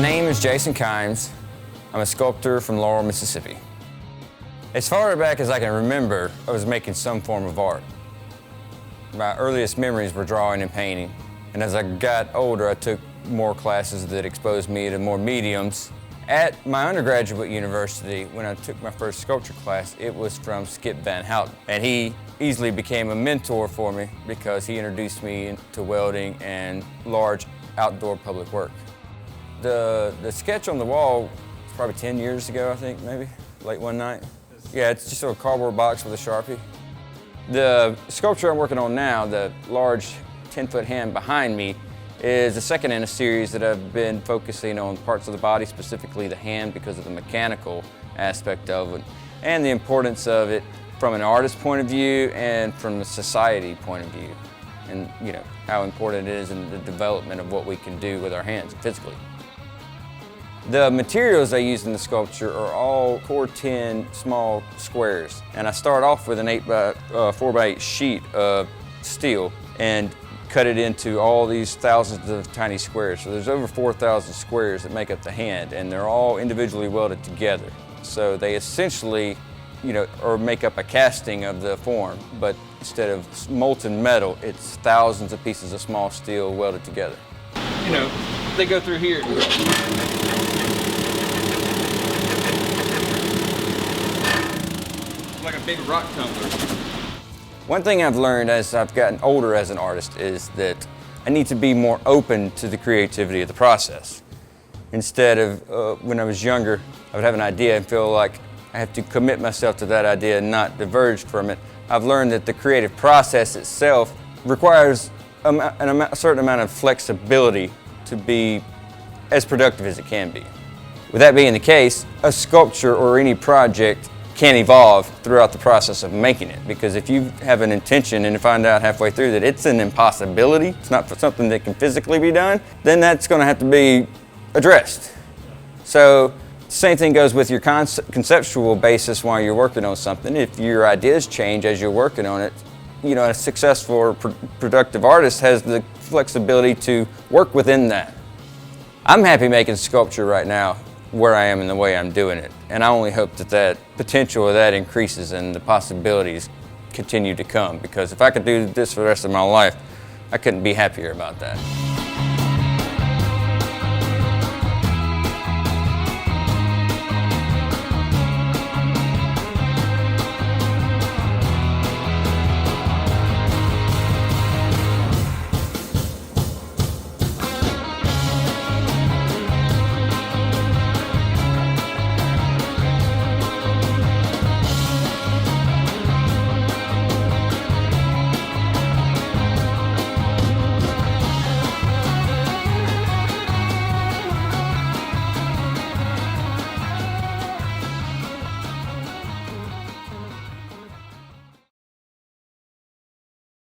name is Jason Kimes. I'm a sculptor from Laurel, Mississippi. As far back as I can remember, I was making some form of art. My earliest memories were drawing and painting, and as I got older, I took more classes that exposed me to more mediums. At my undergraduate university, when I took my first sculpture class, it was from Skip Van Houten, and he easily became a mentor for me because he introduced me to welding and large outdoor public work. The sketch on the wall was probably 10 years ago, I think, maybe, late one night. Yeah, it's just a cardboard box with a Sharpie. The sculpture I'm working on now, the large 10-foot hand behind me, is the second in a series that I've been focusing on parts of the body, specifically the hand, because of the mechanical aspect of it and the importance of it from an artist's point of view and from the society point of view, and how important it is in the development of what we can do with our hands physically. The materials I use in the sculpture are all Cor-Ten small squares, and I start off with an 4x8 sheet of steel and cut it into all these thousands of tiny squares. So there's over 4,000 squares that make up the hand, and they're all individually welded together. So they essentially, or make up a casting of the form, but instead of molten metal, it's thousands of pieces of small steel welded together. They go through here. Like a big rock tumbler. One thing I've learned as I've gotten older as an artist is that I need to be more open to the creativity of the process. Instead of when I was younger, I would have an idea and feel like I have to commit myself to that idea and not diverge from it. I've learned that the creative process itself requires a certain amount of flexibility to be as productive as it can be. With that being the case, a sculpture or any project can evolve throughout the process of making it, because if you have an intention and find out halfway through that it's an impossibility, it's not something that can physically be done, then that's going to have to be addressed. So the same thing goes with your conceptual basis while you're working on something. If your ideas change as you're working on it, a successful or productive artist has the flexibility to work within that. I'm happy making sculpture right now where I am and the way I'm doing it, and I only hope that potential of that increases and the possibilities continue to come, because if I could do this for the rest of my life, I couldn't be happier about that.